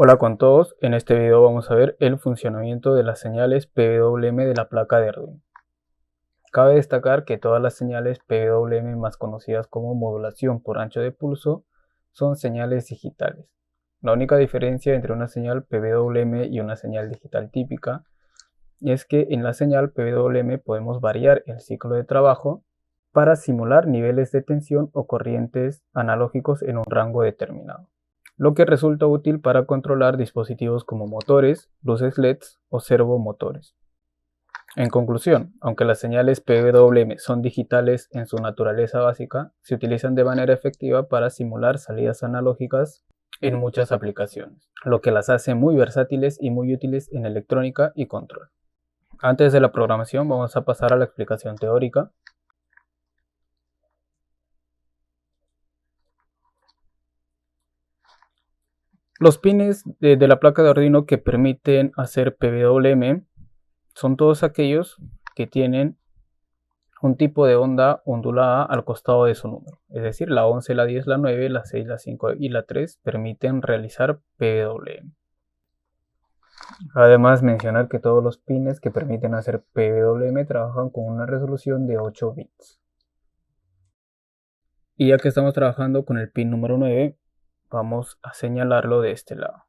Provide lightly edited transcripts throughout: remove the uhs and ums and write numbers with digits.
Hola con todos, en este video vamos a ver el funcionamiento de las señales PWM de la placa de Arduino. Cabe destacar que todas las señales PWM más conocidas como modulación por ancho de pulso son señales digitales. La única diferencia entre una señal PWM y una señal digital típica es que en la señal PWM podemos variar el ciclo de trabajo para simular niveles de tensión o corrientes analógicos en un rango determinado, lo que resulta útil para controlar dispositivos como motores, luces LEDs o servomotores. En conclusión, aunque las señales PWM son digitales en su naturaleza básica, se utilizan de manera efectiva para simular salidas analógicas en muchas aplicaciones, lo que las hace muy versátiles y muy útiles en electrónica y control. Antes de la programación vamos a pasar a la explicación teórica. Los pines de la placa de Arduino que permiten hacer PWM son todos aquellos que tienen un tipo de onda ondulada al costado de su número. Es decir, la 11, la 10, la 9, la 6, la 5 y la 3 permiten realizar PWM. Además, mencionar que todos los pines que permiten hacer PWM trabajan con una resolución de 8 bits. Y ya que estamos trabajando con el pin número 9, vamos a señalarlo de este lado.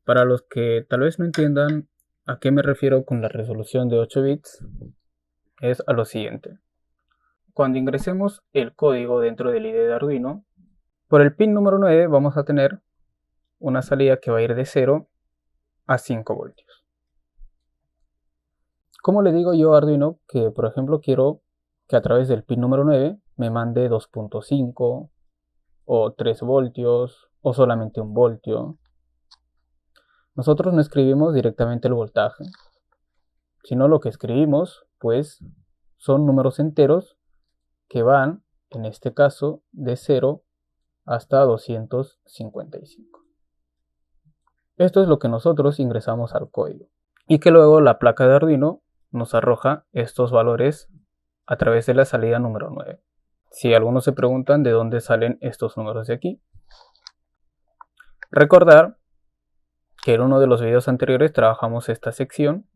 Para los que tal vez no entiendan a qué me refiero con la resolución de 8 bits, es a lo siguiente. Cuando ingresemos el código dentro del IDE de Arduino, por el pin número 9 vamos a tener una salida que va a ir de 0 a 5 voltios. ¿Cómo le digo yo a Arduino que, por ejemplo, quiero que a través del pin número 9 me mande 2.5 o 3 voltios o solamente 1 voltio? Nosotros no escribimos directamente el voltaje, sino lo que escribimos pues son números enteros que van, en este caso, de 0 hasta 255. Esto es lo que nosotros ingresamos al código y que luego la placa de Arduino nos arroja estos valores a través de la salida número 9. Si algunos se preguntan de dónde salen estos números de aquí, recordar que en uno de los videos anteriores trabajamos esta sección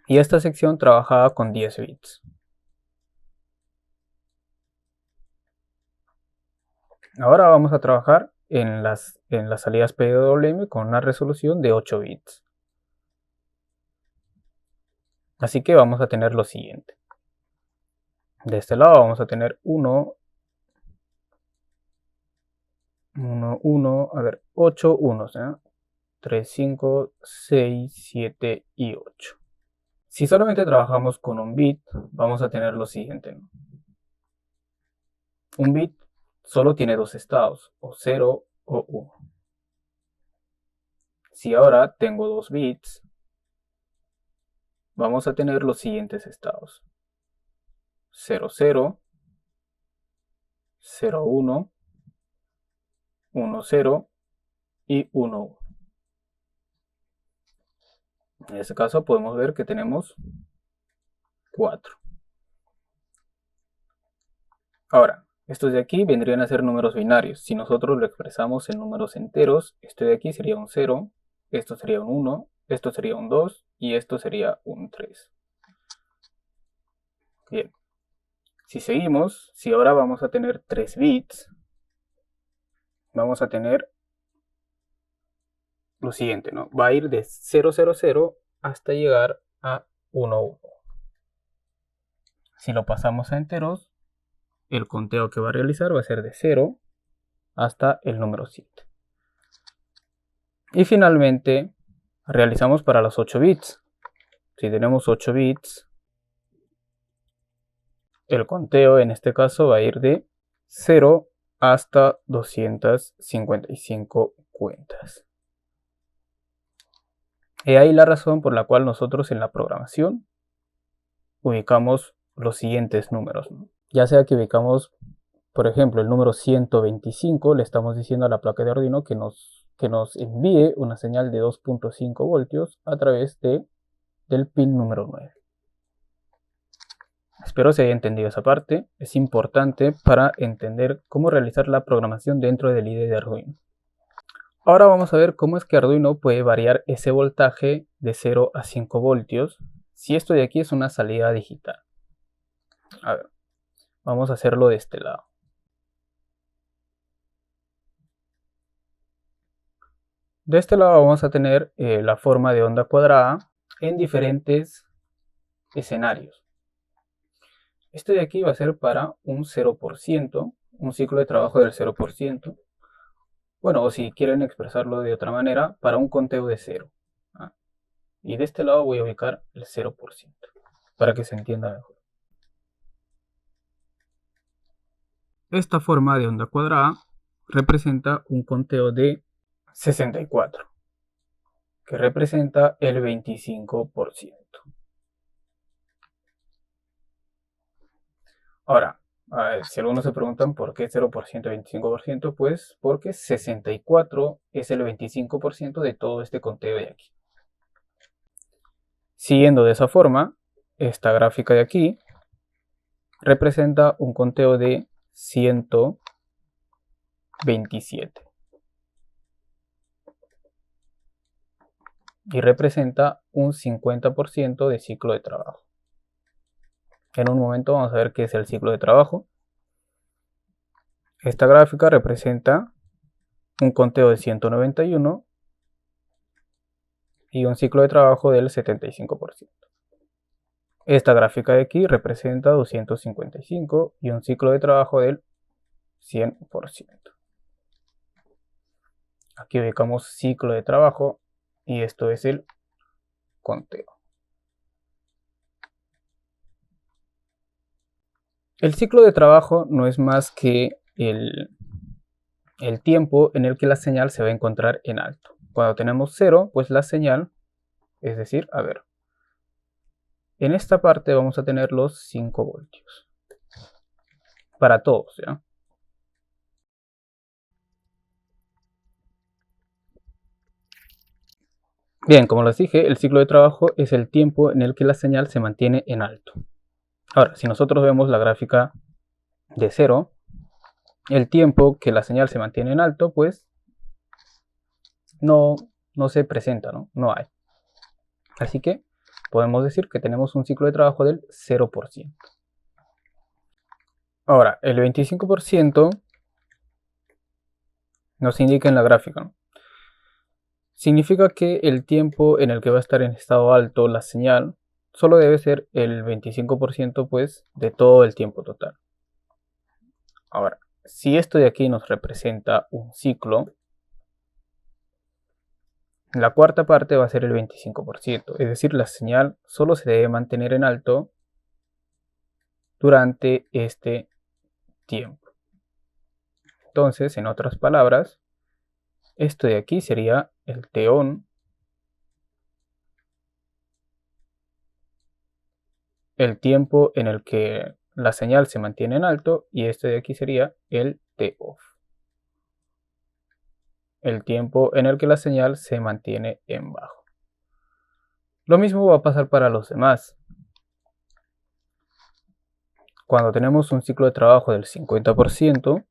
y esta sección trabajaba con 10 bits. Ahora vamos a trabajar en las salidas PWM con una resolución de 8 bits. Así que vamos a tener lo siguiente. De este lado vamos a tener 8 unos, 3, 5, 6, 7 y 8. Si solamente trabajamos con un bit, vamos a tener lo siguiente, ¿no? Un bit solo tiene dos estados, o 0 o 1. Si ahora tengo 2 bits, vamos a tener los siguientes estados: 0, 0, 0, 1, 1, 0 y 1, 1. En este caso podemos ver que tenemos 4. Ahora, estos de aquí vendrían a ser números binarios. Si nosotros lo expresamos en números enteros, este de aquí sería un 0, esto sería un 1, esto sería un 2 y esto sería un 3. Bien. Si seguimos, si ahora vamos a tener 3 bits, vamos a tener lo siguiente, ¿no? Va a ir de 000 hasta llegar a 11. Si lo pasamos a enteros, el conteo que va a realizar va a ser de 0 hasta el número 7. Y finalmente realizamos para los 8 bits. Si tenemos 8 bits, el conteo en este caso va a ir de 0 hasta 255 cuentas. Y ahí la razón por la cual nosotros en la programación ubicamos los siguientes números, ¿no? Ya sea que ubicamos, por ejemplo, el número 125, le estamos diciendo a la placa de Arduino que nos envíe una señal de 2.5 voltios a través del pin número 9. Espero se haya entendido esa parte. Es importante para entender cómo realizar la programación dentro del IDE de Arduino. Ahora vamos a ver cómo es que Arduino puede variar ese voltaje de 0 a 5 voltios si esto de aquí es una salida digital. A ver, vamos a hacerlo de este lado. De este lado vamos a tener la forma de onda cuadrada en diferentes escenarios. Este de aquí va a ser para un 0%, un ciclo de trabajo del 0%. Bueno, o si quieren expresarlo de otra manera, para un conteo de 0. Y de este lado voy a ubicar el 0%, para que se entienda mejor. Esta forma de onda cuadrada representa un conteo de 64, que representa el 25%. Ahora, a ver, si algunos se preguntan por qué 0% y 25%, pues porque 64 es el 25% de todo este conteo de aquí. Siguiendo de esa forma, esta gráfica de aquí representa un conteo de 127 y representa un 50% de ciclo de trabajo. En un momento vamos a ver qué es el ciclo de trabajo. Esta gráfica representa un conteo de 191 y un ciclo de trabajo del 75%. Esta gráfica de aquí representa 255 y un ciclo de trabajo del 100%. Aquí ubicamos ciclo de trabajo y esto es el conteo. El ciclo de trabajo no es más que el tiempo en el que la señal se va a encontrar en alto. Cuando tenemos 0, pues la señal, es decir, a ver, en esta parte vamos a tener los 5 voltios. Para todos, ¿ya? Bien, como les dije, el ciclo de trabajo es el tiempo en el que la señal se mantiene en alto. Ahora, si nosotros vemos la gráfica de 0, el tiempo que la señal se mantiene en alto, pues no se presenta, no hay. Así que podemos decir que tenemos un ciclo de trabajo del 0%. Ahora, el 25% nos indica en la gráfica, ¿no? Significa que el tiempo en el que va a estar en estado alto la señal solo debe ser el 25% pues de todo el tiempo total. Ahora, si esto de aquí nos representa un ciclo, la cuarta parte va a ser el 25%, es decir, la señal solo se debe mantener en alto durante este tiempo. Entonces, en otras palabras, esto de aquí sería el T-on, el tiempo en el que la señal se mantiene en alto, y este de aquí sería el T-off, el tiempo en el que la señal se mantiene en bajo. Lo mismo va a pasar para los demás. Cuando tenemos un ciclo de trabajo del 50%,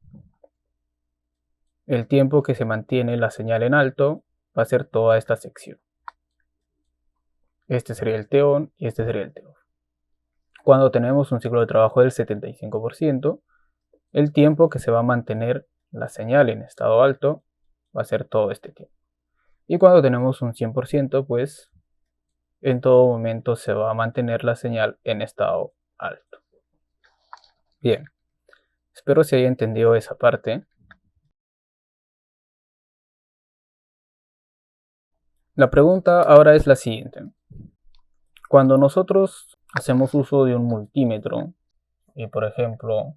el tiempo que se mantiene la señal en alto va a ser toda esta sección. Este sería el T-on y este sería el T-off. Cuando tenemos un ciclo de trabajo del 75%, el tiempo que se va a mantener la señal en estado alto va a ser todo este tiempo. Y cuando tenemos un 100%, pues en todo momento se va a mantener la señal en estado alto. Bien, espero se haya entendido esa parte. La pregunta ahora es la siguiente. Cuando nosotros hacemos uso de un multímetro y, por ejemplo,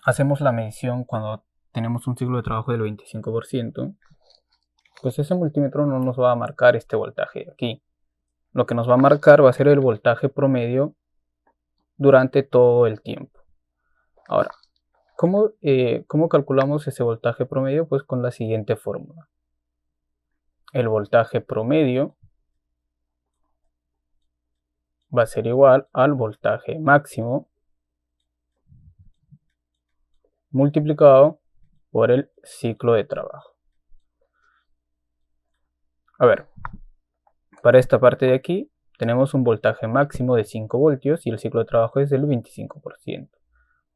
hacemos la medición cuando tenemos un ciclo de trabajo del 25%, pues ese multímetro no nos va a marcar este voltaje de aquí. Lo que nos va a marcar va a ser el voltaje promedio durante todo el tiempo. Ahora, ¿cómo calculamos ese voltaje promedio? Pues con la siguiente fórmula. El voltaje promedio va a ser igual al voltaje máximo multiplicado por el ciclo de trabajo. A ver, para esta parte de aquí tenemos un voltaje máximo de 5 voltios y el ciclo de trabajo es del 25%.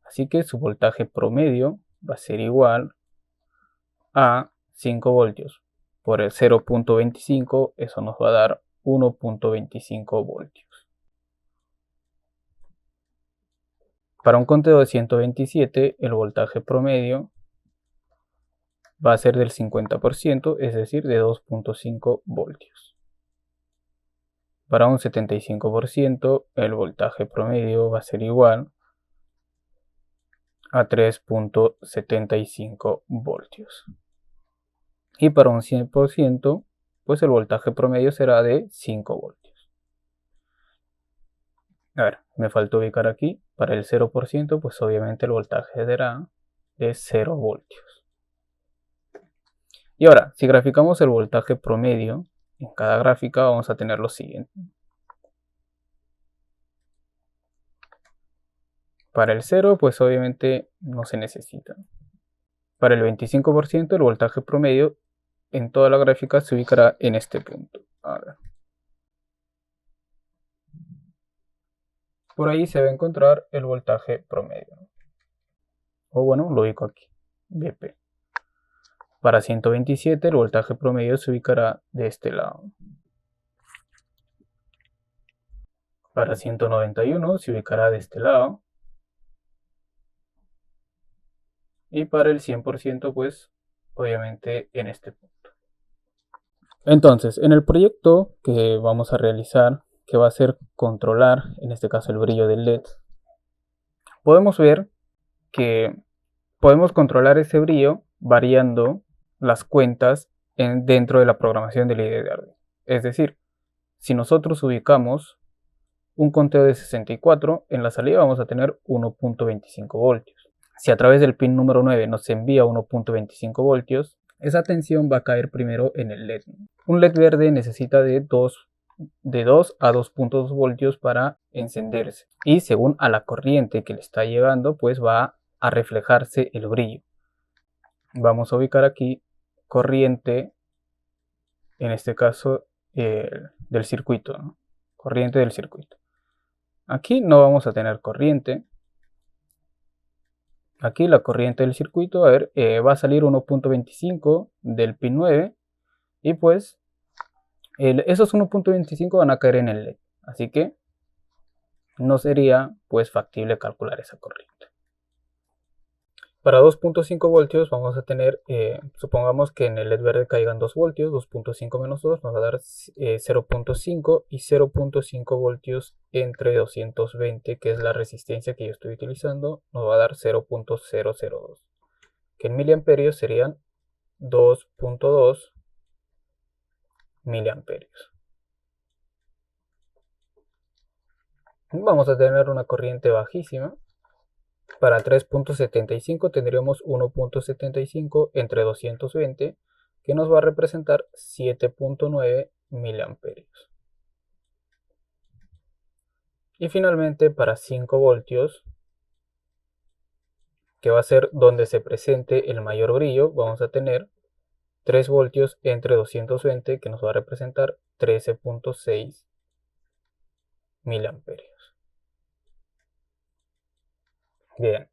Así que su voltaje promedio va a ser igual a 5 voltios por el 0.25, eso nos va a dar 1.25 voltios. Para un conteo de 127, el voltaje promedio va a ser del 50%, es decir, de 2.5 voltios. Para un 75%, el voltaje promedio va a ser igual a 3.75 voltios. Y para un 100%, pues el voltaje promedio será de 5 voltios. A ver, me falta ubicar aquí. Para el 0%, pues obviamente el voltaje será de 0 voltios. Y ahora, si graficamos el voltaje promedio, en cada gráfica vamos a tener lo siguiente. Para el 0, pues obviamente no se necesita. Para el 25%, el voltaje promedio en toda la gráfica se ubicará en este punto. A ver. Por ahí se va a encontrar el voltaje promedio. O bueno, lo ubico aquí, Vp. Para 127 el voltaje promedio se ubicará de este lado. Para 191 se ubicará de este lado. Y para el 100% pues obviamente en este punto. Entonces, en el proyecto que vamos a realizar, que va a ser controlar, en este caso el brillo del LED, podemos ver que podemos controlar ese brillo variando las cuentas dentro de la programación del IDE de Arduino. Es decir, si nosotros ubicamos un conteo de 64, en la salida vamos a tener 1.25 voltios. Si a través del pin número 9 nos envía 1.25 voltios, esa tensión va a caer primero en el LED. Un LED verde necesita de 2 a 2.2 voltios para encenderse. Y según a la corriente que le está llegando, pues va a reflejarse el brillo. Vamos a ubicar aquí corriente, en este caso del circuito, ¿no? Corriente del circuito. Aquí no vamos a tener corriente. Aquí la corriente del circuito, a ver, va a salir 1.25 del pin 9 y pues esos 1.25 van a caer en el LED. Así que no sería pues factible calcular esa corriente. Para 2.5 voltios vamos a tener, supongamos que en el LED verde caigan 2 voltios, 2.5 menos 2 nos va a dar 0.5 y 0.5 voltios entre 220, que es la resistencia que yo estoy utilizando, nos va a dar 0.002, que en miliamperios serían 2.2 miliamperios. Vamos a tener una corriente bajísima. Para 3.75 tendríamos 1.75 entre 220, que nos va a representar 7.9 miliamperios. Y finalmente para 5 voltios, que va a ser donde se presente el mayor brillo, vamos a tener 3 voltios entre 220, que nos va a representar 13.6 miliamperios. Bien.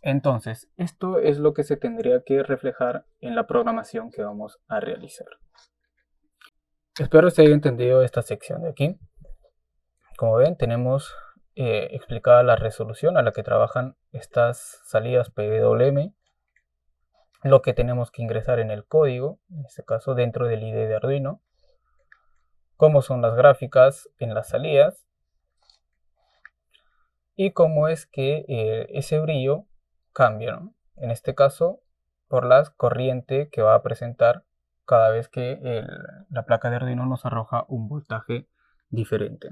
Entonces, esto es lo que se tendría que reflejar en la programación que vamos a realizar. Espero se haya entendido esta sección de aquí. Como ven, tenemos explicada la resolución a la que trabajan estas salidas PWM, lo que tenemos que ingresar en el código, en este caso dentro del IDE de Arduino, cómo son las gráficas en las salidas y cómo es que ese brillo cambia, ¿no? En este caso por la corriente que va a presentar cada vez que la placa de Arduino nos arroja un voltaje diferente,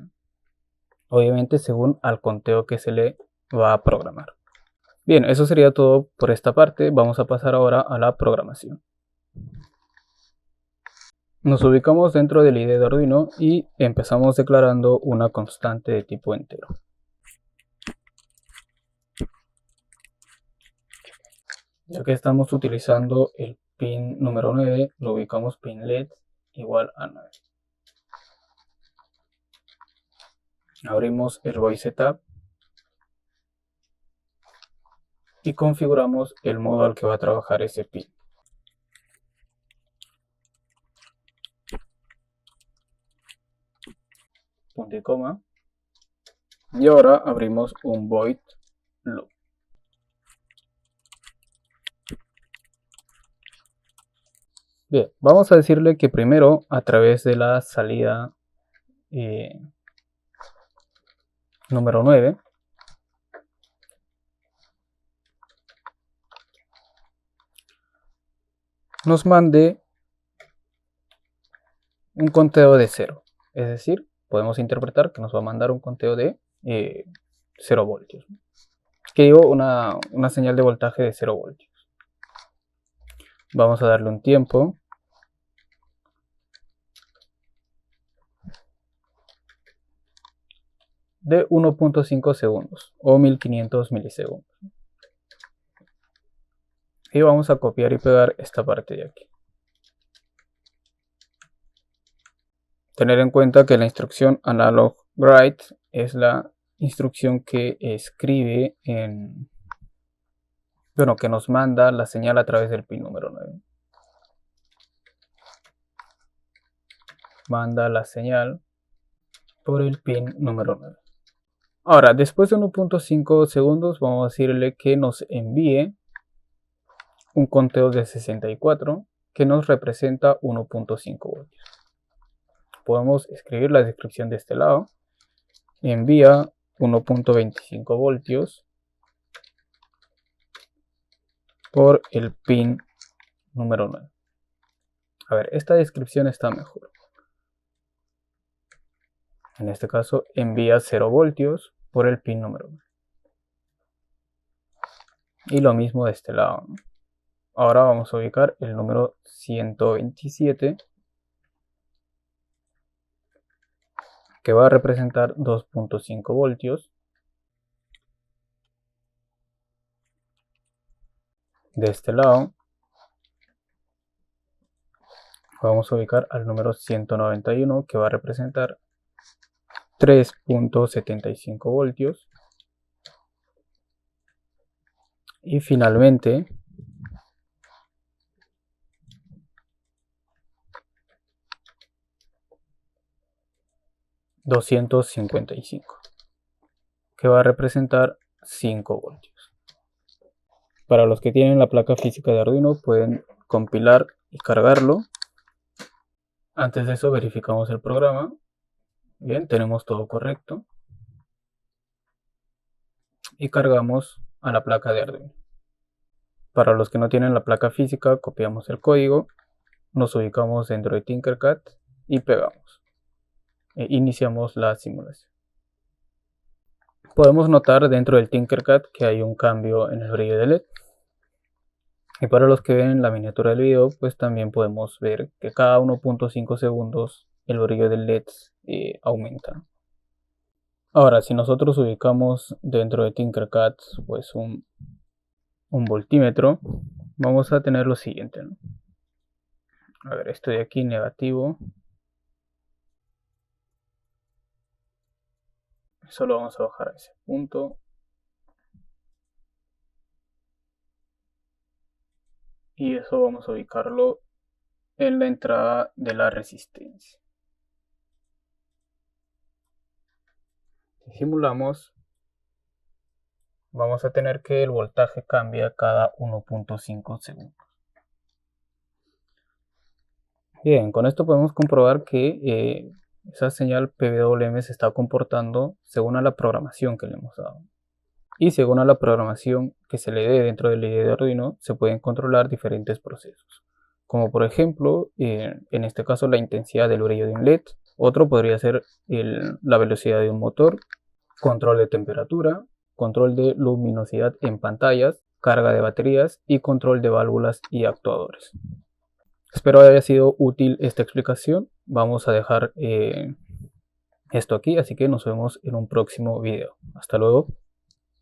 obviamente según al conteo que se le va a programar. Bien, eso sería todo por esta parte. Vamos a pasar ahora a la programación. Nos ubicamos dentro del IDE de Arduino y empezamos declarando una constante de tipo entero. Ya que estamos utilizando el pin número 9, lo ubicamos pin LED igual a 9. Abrimos el Voice Setup y configuramos el modo al que va a trabajar ese pin. Punto y coma. Y ahora abrimos un void loop. Bien, vamos a decirle que primero a través de la salida número 9 nos mande un conteo de 0. Es decir, podemos interpretar que nos va a mandar un conteo de 0 voltios. Que digo, una señal de voltaje de 0 voltios. Vamos a darle un tiempo. De 1.5 segundos o 1500 milisegundos. Y vamos a copiar y pegar esta parte de aquí. Tener en cuenta que la instrucción analog write es la instrucción que escribe que nos manda la señal a través del pin número 9. Manda la señal por el pin número 9. Ahora, después de 1.5 segundos, vamos a decirle que nos envíe un conteo de 64 que nos representa 1.5 voltios. Podemos escribir la descripción de este lado. Envía 1.25 voltios por el pin número 9. A ver, esta descripción está mejor. En este caso, envía 0 voltios por el pin número 9. Y lo mismo de este lado, ¿no? Ahora vamos a ubicar el número 127, que va a representar 2.5 voltios. De este lado, vamos a ubicar al número 191, que va a representar 3.75 voltios. Y finalmente, $255, que va a representar 5 voltios. Para los que tienen la placa física de Arduino, pueden compilar y cargarlo. Antes de eso verificamos el programa. Bien, tenemos todo correcto. Y cargamos a la placa de Arduino. Para los que no tienen la placa física, copiamos el código, nos ubicamos dentro de Tinkercad y pegamos. E iniciamos la simulación. Podemos notar dentro del Tinkercad que hay un cambio en el brillo del LED. Y para los que ven la miniatura del video, pues también podemos ver que cada 1.5 segundos el brillo del LED aumenta. Ahora, si nosotros ubicamos dentro de Tinkercad pues un voltímetro, vamos a tener lo siguiente, ¿no? A ver, esto de aquí negativo. Solo vamos a bajar a ese punto. Y eso vamos a ubicarlo en la entrada de la resistencia. Si simulamos, vamos a tener que el voltaje cambia cada 1.5 segundos. Bien, con esto podemos comprobar que esa señal PWM se está comportando según a la programación que le hemos dado. Y según a la programación que se le dé dentro del IDE de Arduino, se pueden controlar diferentes procesos. Como por ejemplo, en este caso la intensidad del brillo de un LED. Otro podría ser la velocidad de un motor, control de temperatura, control de luminosidad en pantallas, carga de baterías y control de válvulas y actuadores. Espero haya sido útil esta explicación. Vamos a dejar esto aquí, así que nos vemos en un próximo video. Hasta luego.